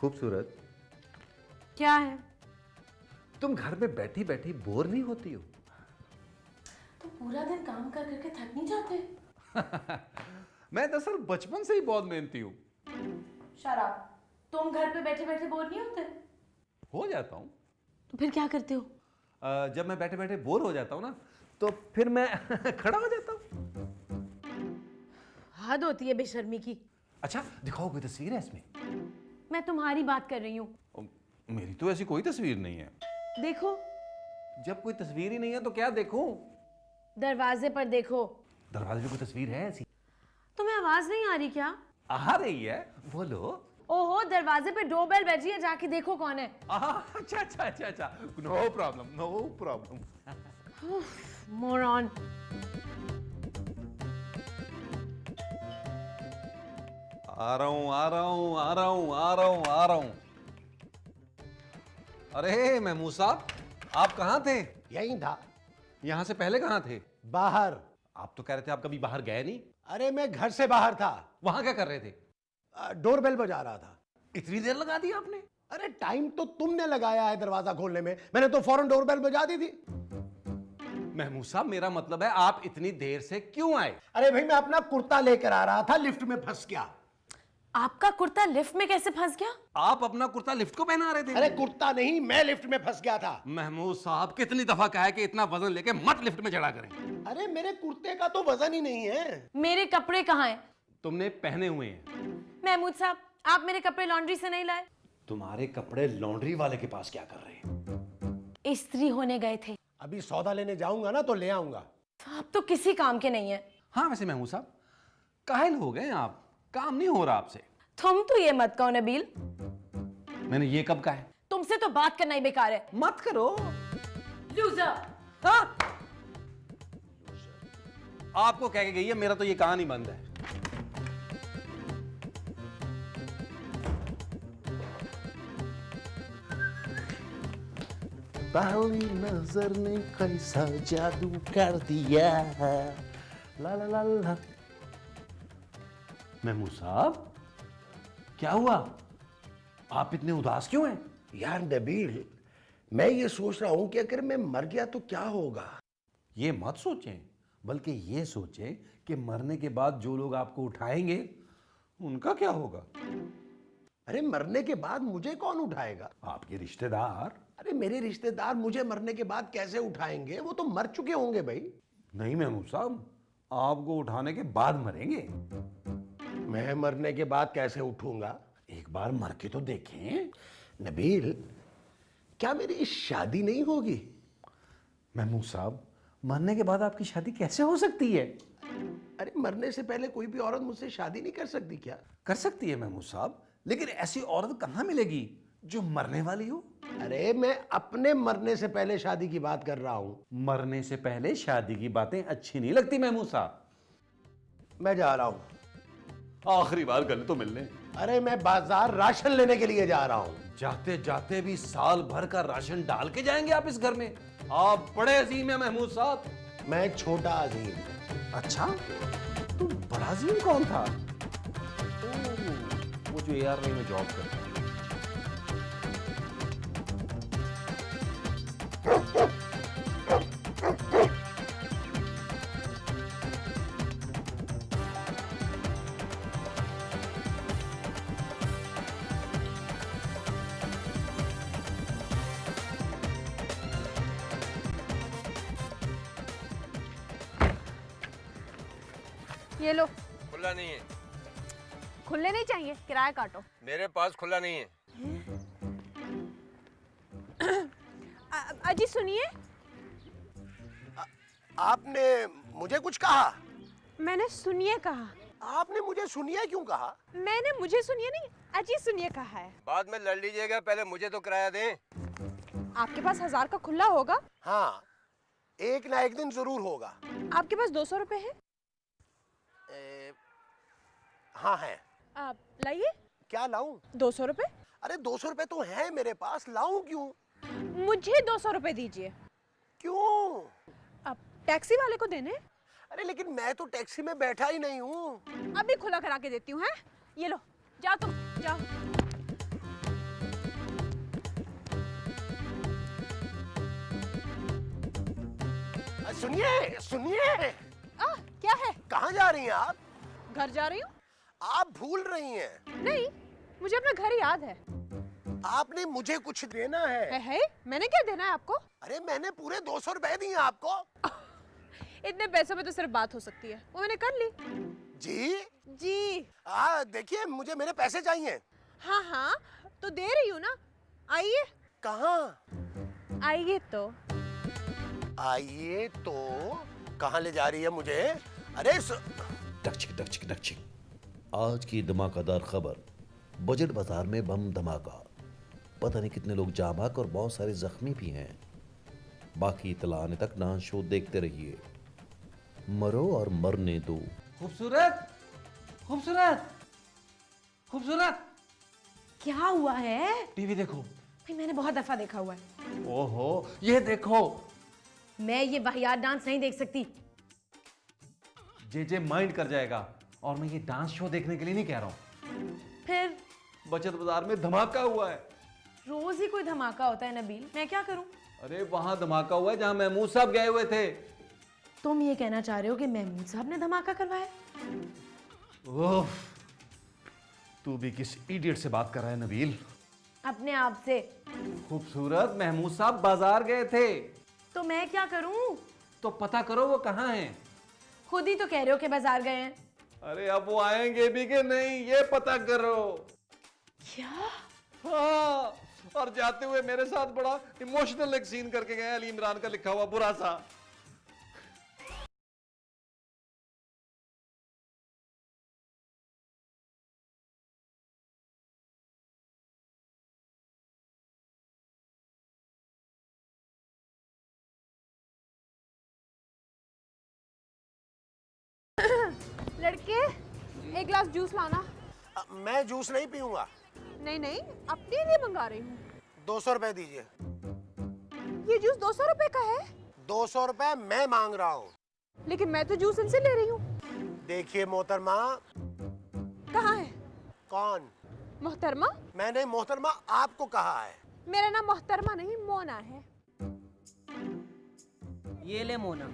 खूबसूरत, क्या है? तुम घर में बैठी बैठी बोर नहीं होती हो? तो पूरा दिन काम कर करके थक नहीं जाते? मैं दरअसल बचपन से ही बहुत मेहनती हूँ। शराब, तुम घर पे बैठे बैठे बोर नहीं होते? हो जाता हूँ। तो फिर क्या करते हो? जब मैं बैठे बैठे बोर हो जाता हूँ ना, तो फिर मैं खड़ा हो जाता हूँ। हद होती है बेशर्मी की। अच्छा दिखाओ, कोई तस्वीर है इसमें? मैं तुम्हारी बात कर रही हूँ। मेरी तो ऐसी कोई तस्वीर नहीं है। देखो, जब कोई तस्वीर ही नहीं है तो क्या देखूं? दरवाजे पर देखो। दरवाजे पे कोई तस्वीर है ऐसी? तुम्हें आवाज नहीं आ रही क्या? आ रही है, बोलो। ओहो, दरवाजे पे डोरबेल बजी है, जाके देखो कौन है। अच्छा अच्छा अच्छा अच्छा, no problem no problem. Moron. आ रहा हूं आ रहा हूं आ रहा हूं आ रहा हूं आ रहा हूं। अरे महमूद साहब, आप कहाँ थे? यहीं था। यहाँ से पहले कहाँ थे? बाहर। आप तो कह रहे थे आप कभी बाहर गए नहीं। अरे मैं घर से बाहर था। वहां क्या कर रहे थे? डोरबेल बजा रहा था। इतनी देर लगा दी आपने? अरे टाइम तो तुमने लगाया है दरवाजा खोलने में, मैंने तो फौरन डोरबेल बजा दी थी। महमूद साहब, मेरा मतलब है आप इतनी देर से क्यों आए? अरे भाई, मैं अपना कुर्ता लेकर आ रहा था, लिफ्ट में फंस गया। आपका कुर्ता लिफ्ट में कैसे फंस गया? आप अपना कुर्ता लिफ्ट को पहना रहे थे? अरे कुर्ता नहीं, मैं लिफ्ट में फंस गया था। महमूद साहब, कितनी दफा कहा है कि इतना वजन लेके मत लिफ्ट में चढ़ा करें। अरे मेरे कुर्ते का तो वजन ही नहीं है। मेरे कपड़े कहाँ हैं? तुमने पहने हुए हैं। महमूद साहब, आप मेरे कपड़े लॉन्ड्री से नहीं लाए? तुम्हारे कपड़े लॉन्ड्री वाले के पास क्या कर रहे हैं? इस्त्री होने गए थे। अभी सौदा लेने जाऊंगा ना तो ले आऊंगा। तो आप तो किसी काम के नहीं है। हाँ वैसे महमूद साहब, काहिल हो गए आप, काम नहीं हो रहा आपसे। तुम तो ये मत कहो नबील। मैंने ये कब कहा है? तुमसे तो बात करना ही बेकार है। मत करो। लूजर। हाँ? आपको कह के गई है, मेरा तो ये कहानी बंद है। पहली नजर ने कैसा जादू कर दिया। ला ला ला ला। महमूद साहब, क्या हुआ? आप इतने उदास क्यों हैं? यार नबील, मैं ये सोच रहा हूं कि अगर मैं मर गया तो क्या होगा। ये मत सोचें, बल्कि ये सोचें कि मरने के बाद जो लोग आपको उठाएंगे उनका क्या होगा। अरे मरने के बाद मुझे कौन उठाएगा? आपके रिश्तेदार। अरे मेरे रिश्तेदार मुझे मरने के बाद कैसे उठाएंगे? वो तो मर चुके होंगे भाई। नहीं महमूद साहब, आपको उठाने के बाद मरेंगे। मैं मरने के बाद कैसे उठूंगा? एक बार मर के तो देखें। नबील, क्या मेरी शादी नहीं होगी? महमूद साहब, मरने के बाद आपकी शादी कैसे हो सकती है? अरे मरने से पहले कोई भी औरत मुझसे शादी नहीं कर सकती क्या? कर सकती है महमूद साहब, लेकिन ऐसी औरत कहां मिलेगी जो मरने वाली हो? अरे मैं अपने मरने से पहले शादी की बात कर रहा हूं। मरने से पहले शादी की बातें अच्छी नहीं लगती महमूद साहब। मैं जा रहा हूं। आखिरी बार गले तो मिलने। अरे मैं बाजार राशन लेने के लिए जा रहा हूं। जाते जाते भी साल भर का राशन डाल के जाएंगे आप इस घर में? आप बड़े अजीम है महमूद साहब। मैं छोटा अजीम। अच्छा, तो बड़ा अजीम कौन था? वो जो एआरआई में जॉब करता है। ये लो। खुला नहीं है। खुले नहीं चाहिए, किराया काटो। मेरे पास खुला नहीं है। अजी सुनिए। आपने मुझे कुछ कहा? मैंने सुनिए कहा। आपने मुझे सुनिए क्यों कहा? मैंने मुझे सुनिए नहीं, अजी सुनिए कहा है। बाद में लड़ लीजिएगा, पहले मुझे तो किराया दें। आपके पास 1000 का खुला होगा? हाँ, एक ना एक दिन जरूर होगा। आपके पास 200 रुपए है? हाँ है। आप लाइए। क्या लाऊं? 200 रुपए। अरे 200 रुपए तो है मेरे पास, लाऊं क्यों? मुझे 200 रुपए दीजिए। क्यों? आप टैक्सी वाले को देने। अरे लेकिन मैं तो टैक्सी में बैठा ही नहीं हूँ। अभी खुला करा के देती हूँ। है, ये लो, जाओ तुम जाओ। सुनिए सुनिए, क्या है? कहाँ जा रही हैं आप? घर जा रही हूँ। आप भूल रही हैं। नहीं, मुझे अपना घर याद है। आपने मुझे कुछ देना है। है? मैंने क्या देना है आपको? अरे मैंने पूरे 200 रुपए दिए आपको। इतने पैसों में तो सिर्फ बात हो सकती है, वो मैंने कर ली। जी जी। देखिए मुझे मेरे पैसे चाहिए। हाँ हाँ, तो दे रही हूँ ना, आइए। कहाँ? आइए तो। आइए तो कहाँ ले जा रही है मुझे? अरे टकचिक टकचिक टकचिक। आज की धमाकेदार खबर, बजट बाजार में बम धमाका। पता नहीं कितने लोग जाँ बाक और बहुत सारे जख्मी भी हैं। बाकी इतला आने तक डांस शो देखते रहिए। मरो और मरने दो। खूबसूरत, खूबसूरत, खूबसूरत। क्या हुआ है? टीवी देखो। भाई मैंने बहुत दफा देखा हुआ है। ओहो, ये देखो। मैं ये वाहियात डांस नहीं देख सकती। जे माइंड कर जाएगा। और मैं ये डांस शो देखने के लिए नहीं कह रहा हूँ। फिर बचत बाजार में धमाका हुआ है। रोज ही कोई धमाका होता है नबील, मैं क्या करूं? अरे वहां धमाका हुआ है जहां महमूद साहब गए हुए थे। तुम ये कहना चाह रहे हो कि महमूद साहब ने धमाका करवाया? ओह, तू भी किस इडियट से बात कर रहा है नबील? अपने आप से। खूबसूरत, महमूद साहब बाजार गए थे। तो मैं क्या करूं? तो पता करो वो कहाँ हैं। खुद ही तो कह रहे हो कि बाजार गए हैं। अरे अब वो आएंगे भी कि नहीं ये पता करो। क्या? हाँ, और जाते हुए मेरे साथ बड़ा इमोशनल एक सीन करके गए, अली इमरान का लिखा हुआ बुरा सा। लड़के, एक ग्लास जूस लाना। मैं जूस नहीं पीऊंगा। नहीं नहीं, अपने लिए मंगा रही हूँ। 200 रुपए दीजिए। ये जूस 200 रुपए का है। 200 रुपए मैं मांग रहा हूँ। लेकिन मैं तो जूस इनसे ले रही हूँ। देखिए मोहतरमा। कहाँ है? कौन? मोहतरमा? मैंने मोहतरमा आपको कहा है। मेरा नाम मोहतरमा नहीं मोना है। ये ले मोना।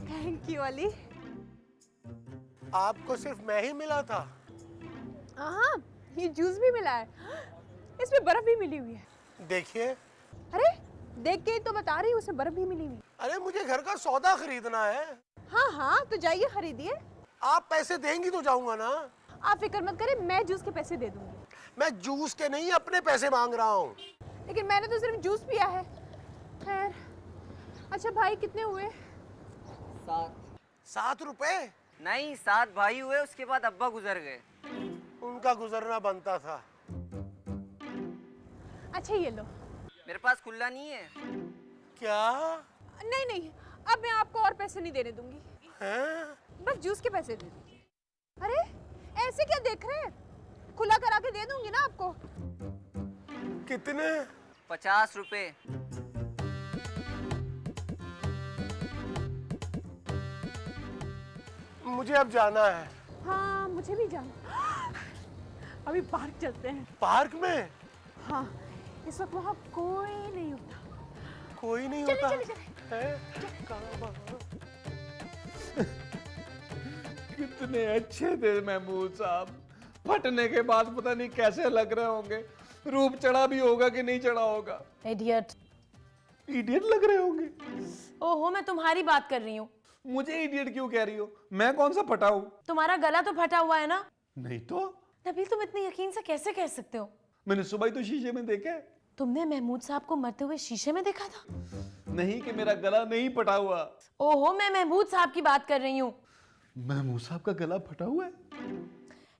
Thank you Ali. आपको सिर्फ मैं ही मिला था? हाँ, ये जूस भी मिला है, इसमें बर्फ भी मिली हुई है। देखिए। अरे देख के तो बता रही हूँ, उसमें बर्फ भी मिली हुई। अरे मुझे घर का सौदा खरीदना है। हाँ हाँ, तो जाइए खरीदिए। आप पैसे देंगी तो जाऊंगा ना। आप फिक्र मत करें, मैं जूस के पैसे दे दूंगी। मैं जूस के नहीं अपने पैसे मांग रहा हूँ। लेकिन मैंने तो सिर्फ जूस पिया है। खैर, अच्छा भाई कितने हुए? 7 रुपए? नहीं, 7 भाई हुए, उसके बाद अब्बा गुजर गए। उनका गुजरना बनता था। अच्छा ये लो। मेरे पास खुला नहीं है। क्या? नहीं नहीं, अब मैं आपको और पैसे नहीं देने दूंगी। हैं? बस जूस के पैसे दे दूंगी। अरे ऐसे क्या देख रहे हैं, खुला करा के दे दूंगी ना आपको। कितने? 50 रुपए। मुझे अब जाना है। हाँ मुझे भी जाना। अभी पार्क चलते हैं। पार्क में? हाँ, इस वक्त वहाँ कोई नहीं होता। कोई नहीं चले, होता। चले, चले। हैं? कहाँ वहाँ? कितने अच्छे थे महमूद साहब। फटने के बाद पता नहीं कैसे लग रहे होंगे। रूप चढ़ा भी होगा कि नहीं चढ़ा होगा। इडियट। इडियट लग रहे होंगे। ओहो, मैं तुम्हारी बात कर रही हूँ। मुझे इडियट क्यों कह रही हो? मैं कौन सा फटा हूँ? तुम्हारा गला तो फटा हुआ है ना। नहीं तो। नबील तुम इतने यकीन से कैसे कह सकते हो? मैंने सुबह ही तो शीशे में देखा है। तुमने महमूद साहब को मरते हुए शीशे में देखा था? नहीं कि मेरा गला नहीं फटा हुआ। ओहो, मैं महमूद साहब की बात कर रही हूँ। महमूद साहब का गला फटा हुआ है?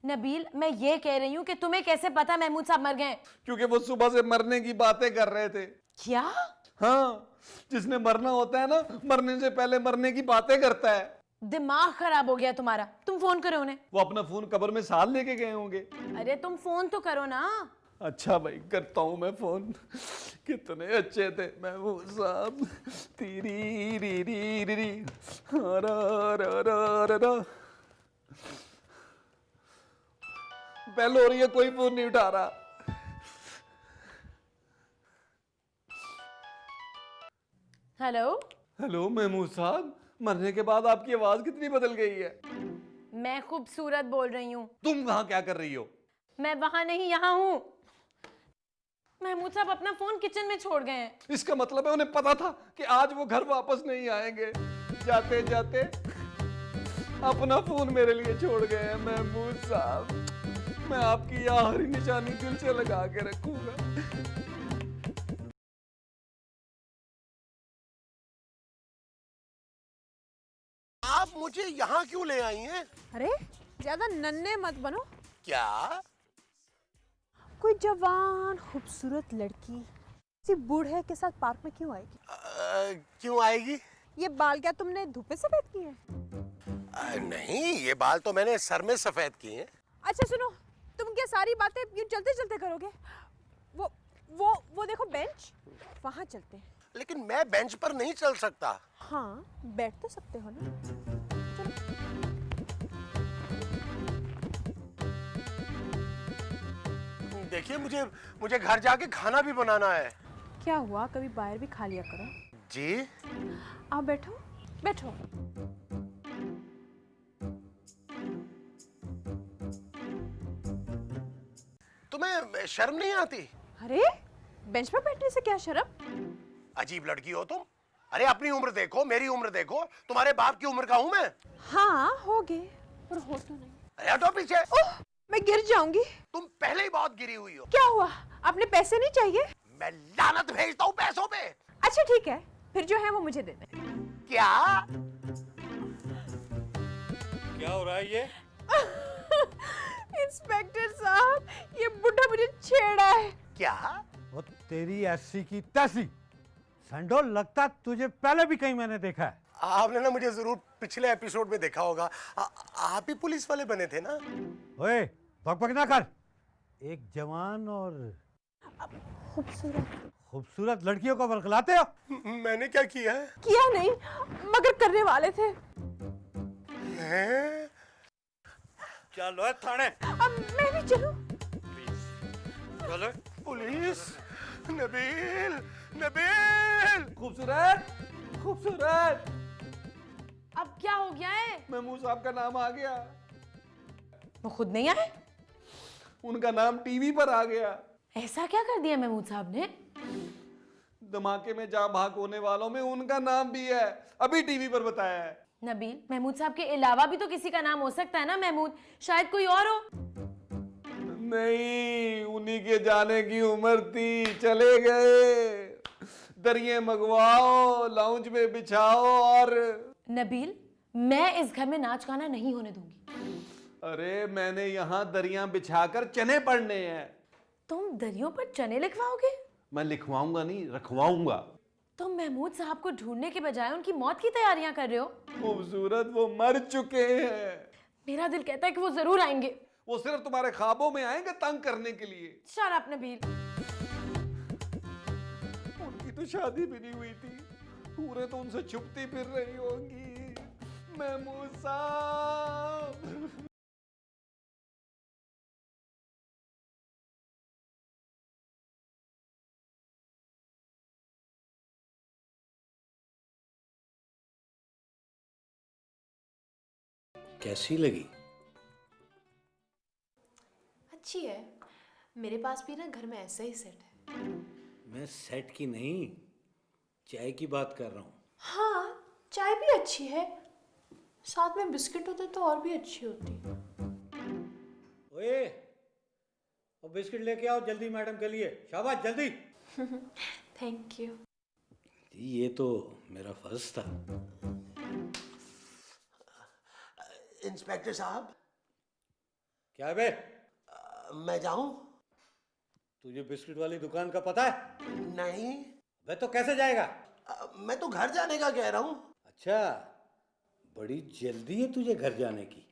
नबील, मैं ये कह रही हूँ कि तुम्हें कैसे पता महमूद साहब मर गए? क्योंकि वो सुबह से मरने की बातें कर रहे थे। क्या? हाँ, जिसने मरना होता है ना, मरने से पहले मरने की बातें करता है। दिमाग खराब हो गया तुम्हारा। तुम फोन करो उन्हें। वो अपना फोन कब्र में साथ लेके गए होंगे। अरे तुम फोन तो करो ना। अच्छा भाई, करता हूँ मैं फोन। कितने अच्छे थे महमूद साहब। तीरी री री री री रा रा रा रा रा। बेल हो रही है, कोई फोन नहीं उठा रहा। हेलो। हेलो महमूद साहब, मरने के बाद आपकी आवाज कितनी बदल गई है। मैं खूबसूरत बोल रही हूँ। तुम वहां क्या कर रही हो? मैं वहां नहीं, यहाँ हूँ। महमूद साहब अपना फोन किचन में छोड़ गए हैं। इसका मतलब है उन्हें पता था कि आज वो घर वापस नहीं आएंगे। जाते जाते अपना फोन मेरे लिए छोड़ गए हैं। महमूद साहब, मैं आपकी आखिरी निशानी दिल से लगा के रखूंगा। आप मुझे यहाँ क्यों ले आई हैं? अरे ज्यादा नन्हे मत बनो। क्या? कोई जवान खूबसूरत लड़की किसी बूढ़े के साथ पार्क में क्यों आएगी? क्यों आएगी? ये बाल क्या तुमने धूप में सफेद किए हैं? नहीं, ये बाल तो मैंने सर में सफेद किए हैं। अच्छा सुनो, तुम क्या सारी बातें यूं चलते चलते करोगे? वो देखो बेंच, वहां चलते हैं। लेकिन मैं बेंच पर नहीं चल सकता। हाँ, बैठ तो सकते हो ना। चलो। देखिए, मुझे घर जाके खाना भी बनाना है। क्या हुआ, कभी बाहर भी खा लिया करो। जी? आओ बैठो बैठो। तुम्हें शर्म नहीं आती? अरे बेंच पर बैठने से क्या शर्म? अजीब लड़की हो तुम। अरे अपनी उम्र देखो, मेरी उम्र देखो, तुम्हारे बाप की उम्र का हूं मैं। हाँ हो गए, पर हो तो नहीं। अरे हटो पीछे। ओह, मैं गिर जाऊंगी। तुम पहले ही बहुत गिरी हुई हो। क्या हुआ, आपने पैसे नहीं चाहिए? मैं लानत भेजता हूँ पैसों पे। अच्छा ठीक है, फिर जो है वो मुझे दे दें। क्या? क्या हो रहा है ये? इंस्पेक्टर साहब, ये बुढ़ा मुझे छेड़ा है। क्या? वो तेरी ऐसी की तैसी संडो, लगता तुझे पहले भी कहीं मैंने देखा है। आपने ना मुझे जरूर पिछले एपिसोड में देखा होगा। आप ही पुलिस वाले बने थे ना? ओए बकबक ना कर। एक जवान और खूबसूरत लड़कियों को बरगलाते हो। मैंने क्या किया है? किया नहीं, मगर करने वाले थे। हैं? चलो थाने। अब मैं भी चलूं? चलो। पुलिस। नबील, नबील। खूबसूरत, खूबसूरत। अब क्या हो गया है? महमूद साहब का नाम आ गया। वो खुद नहीं आए? उनका नाम टीवी पर आ गया। ऐसा क्या कर दिया महमूद साहब ने? धमाके में जा भाग होने वालों में उनका नाम भी है, अभी टीवी पर बताया है। नबील, महमूद साहब के अलावा भी तो किसी का नाम हो सकता है ना महमूद, शायद कोई और हो। नहीं, उन्हीं के जाने की उम्र थी, चले गए। दरिये मंगवाओ, लाउंज में बिछाओ और नबील, मैं इस घर में नाच गाना नहीं होने दूंगी। अरे मैंने यहाँ दरिया बिछाकर चने पड़ने हैं। तुम दरियों पर चने लिखवाओगे? मैं लिखवाऊंगा नहीं, रखवाऊंगा। तुम महमूद साहब को ढूंढने के बजाय उनकी मौत की तैयारियां कर रहे हो। खूबसूरत, वो मर चुके हैं। मेरा दिल कहता है कि वो जरूर आएंगे। वो सिर्फ तुम्हारे ख्वाबों में आएंगे तंग करने के लिए। Shut up Nabeel. उनकी तो शादी भी नहीं हुई थी, पूरे तो उनसे छुपती फिर रही होंगी। महमूद साहब। कैसी लगी? अच्छी है। मेरे पास भी ना घर में ऐसा ही सेट है। मैं सेट की नहीं, चाय की बात कर रहा हूँ। हाँ, चाय भी अच्छी है, साथ में बिस्किट होते तो और भी अच्छी होती। ओए, वो बिस्किट लेके आओ जल्दी मैडम के लिए। शाबाश, जल्दी। Thank you. ये तो मेरा फर्ज था। इंस्पेक्टर साहब। क्या है बे? मैं जाऊं? तुझे बिस्किट वाली दुकान का पता है? नहीं। वे तो कैसे जाएगा? मैं तो घर जाने का कह रहा हूं। अच्छा, बड़ी जल्दी है तुझे घर जाने की।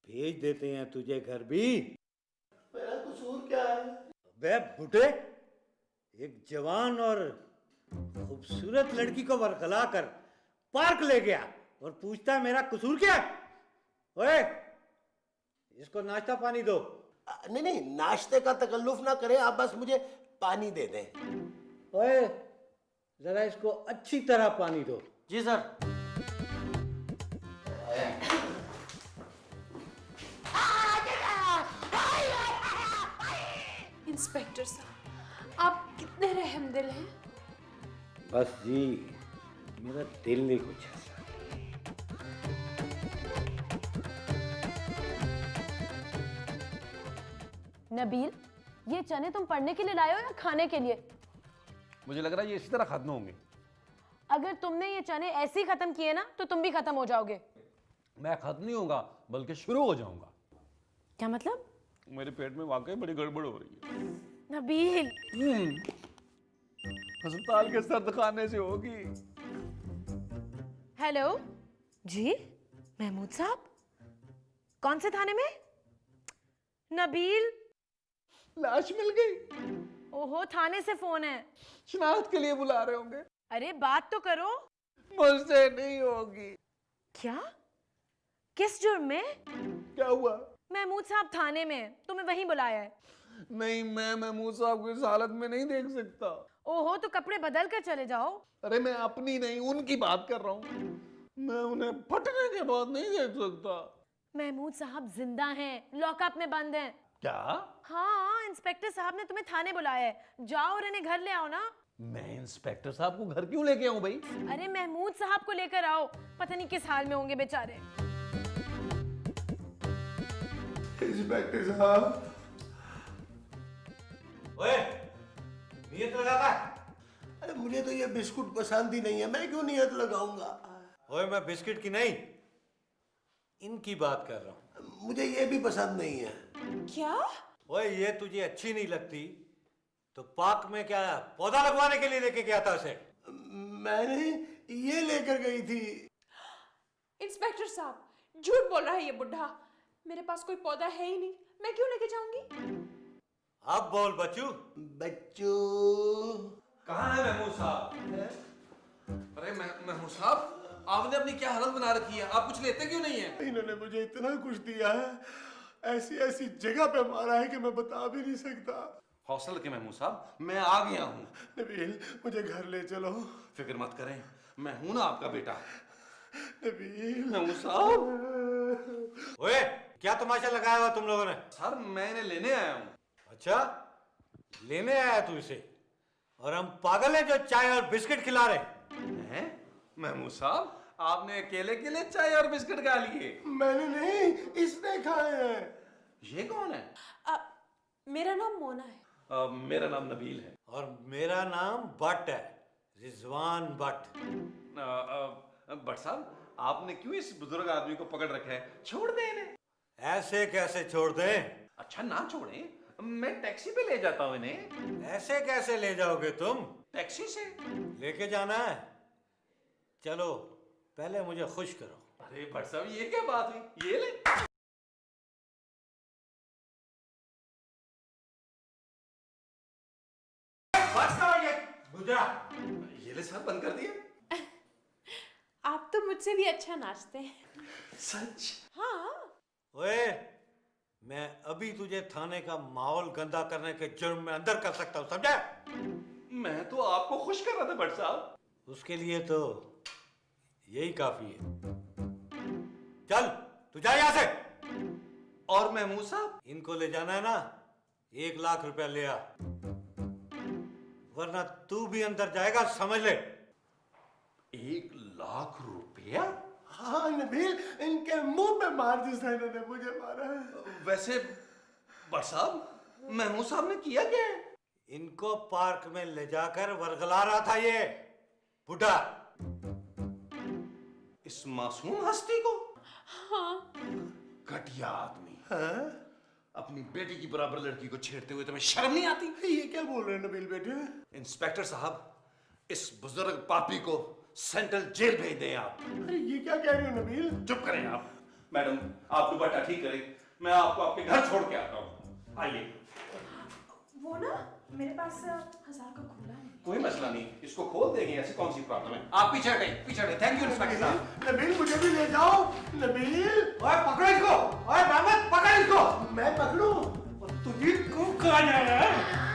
भेज देते हैं तुझे घर भी। मेरा कसूर क्या है? बे बुढ़े, एक जवान और खूबसूरत लड़की को बरगला कर पार्क ले गया और पूछता है मेरा कसूर क्या है? ओए, इसको नाश्ता पानी दो। नहीं नहीं, नाश्ते का तकल्लुफ ना करें आप, बस मुझे पानी दे दें। ओए, जरा इसको अच्छी तरह पानी दो। जी सर। इंस्पेक्टर साहब, आप कितने रहमदिल हैं। बस जी, मेरा दिल नहीं कुछ ऐसा। नबील, ये चने तुम पढ़ने के लिए लाए हो या खाने के लिए? मुझे लग रहा है ये इसी तरह खत्म होंगे। अगर तुमने ये चने ऐसे ही खत्म किए ना तो तुम भी खत्म हो जाओगे। मैं खत्म नहीं होगा बल्कि शुरू हो जाऊंगा। क्या मतलब? मेरे पेट में वाकई बड़ी गड़बड़ हो रही है। नबील, अस्पताल के सर्द खाने से होगी। हेलो जी, महमूद साहब, कौन से थाने में? नबील, लाश मिल गई। ओहो, थाने से फोन है। शनाख्त के लिए बुला रहे होंगे। अरे बात तो करो। मुझसे नहीं होगी। क्या? किस जुर्म में? क्या हुआ? महमूद साहब थाने में, तुम्हें वहीं बुलाया है। नहीं, मैं महमूद साहब को इस हालत में नहीं देख सकता। ओहो, तो कपड़े बदल कर चले जाओ। अरे मैं अपनी नहीं उनकी बात कर रहा हूँ। मैं उन्हें फटने के बाद नहीं देख सकता। महमूद साहब जिंदा हैं, लॉकअप में बंद हैं। क्या? हाँ, इंस्पेक्टर साहब ने तुम्हें थाने बुलाया है। जाओ और इन्हें घर ले आओ ना। मैं इंस्पेक्टर साहब को घर क्यों लेके आऊं भाई? अरे महमूद साहब को लेकर आओ, पता नहीं किस हाल में होंगे बेचारे। इंस्पेक्टर साहब। ओए, नियत लगाता है? अरे मुझे तो ये बिस्कुट पसंद ही नहीं है, मैं क्यों नियत लगाऊंगा? ओए, मैं बिस्किट की नहीं, इनकी बात कर रहा हूँ। मुझे ये भी पसंद नहीं है। क्या? ओए, ये तुझे अच्छी नहीं लगती तो पार्क में क्या पौधा लगवाने के लिए लेके गया था उसे? मैंने ये लेकर गई थी। इंस्पेक्टर साहब, झूठ बोल रहा है ये बुढ़ा। मेरे पास कोई पौधा है ही नहीं, मैं क्यों लेके जाऊंगी? अब बोल बच्चू। बच्चू कहाँ है महमूद साहब? अरे महमूद साहब, आपने अपनी क्या हालत बना रखी है? आप कुछ लेते क्यों नहीं है? इन्होंने मुझे इतना कुछ दिया है, ऐसी ऐसी जगह पे मारा है कि मैं बता भी नहीं सकता। हौसला रखें महमूद साहब, मैं आ गया हूँ। नबील, मुझे घर ले चलो। फिक्र मत करें, मैं हूं ना आपका बेटा। नबील। महमूद साहब। ओए, क्या तमाशा लगाया हुआ तुम लोगों ने? सर, मैं इन्हें लेने आया हूँ। अच्छा, लेने आया तू इसे, और हम पागल हैं जो चाय और बिस्किट खिला रहे हैं? महमूद साहब, आपने अकेले अकेले चाय और बिस्किट खा लिए? मैंने नहीं, इसने खाए हैं। ये कौन है? मेरा नाम मोना है। मेरा नाम नबील है। और मेरा नाम भट्ट है, रिजवान भट्ट। भट्ट साहब, आपने क्यों इस बुजुर्ग आदमी को पकड़ रखा है? छोड़ दें इन्हें। ऐसे कैसे छोड़ दें? अच्छा, ना छोड़ें, मैं टैक्सी पे ले जाता हूँ इन्हें। ऐसे कैसे ले जाओगे तुम? टैक्सी से लेके जाना है? चलो, पहले मुझे खुश करो। अरे भट्ट साहब, ये क्या बात हुई? ये ले। ये ले सर, बंद कर दिया। आप तो मुझसे भी अच्छा नाचते हैं। सच? हाँ। ओए, मैं अभी तुझे थाने का माहौल गंदा करने के जुर्म में अंदर कर सकता हूँ, समझा? मैं तो आपको खुश कर रहा था भट्ट साहब। उसके लिए तो यही काफी है। चल, तू जा यहाँ से। और महमूद साहब, इनको ले जाना है ना, 1 लाख रुपया ले आ, वरना तू भी अंदर जाएगा, समझ ले। 1 लाख रुपया? हाँ नबील, इनके मुंह पे मार जिसने इन्होंने मुझे मारा है। वैसे भट्ट साहब, महमूद साहब ने किया क्या है? इनको पार्क में ले जाकर वरगला रहा था ये बुढ़ा। इस मासूम हस्ती को? हाँ। घटिया आदमी। हाँ? अपनी बेटी की बराबर लड़की को छेड़ते हुए तुम्हें शर्म नहीं आती? ये क्या बोल रहे हैं नबील बेटे? इंस्पेक्टर साहब, इस बुजुर्ग पापी को सेंट्रल जेल भेज दें आप। अरे ये क्या कह रहे हो नबील? चुप करें आप। मैडम, आप दुपट्टा ठीक करें, मैं आपको आपके घर छोड़ के आता हूँ। आइए। वो ना, मेरे पास 1000 का खुला है। कोई मसला नहीं, इसको खोल देंगे, ऐसी कौन सी प्रॉब्लम है? आप पीछे हटें, पीछे हटें। थैंक यू इंस्पेक्टर साहब। नबील, मुझे भी ले जाओ। नबील, ओए पकड़ो इसको, ओए मोहम्मद पकड़ इसको। मैं पकड़ूं? तुझे क्यों कहा जा रहा है?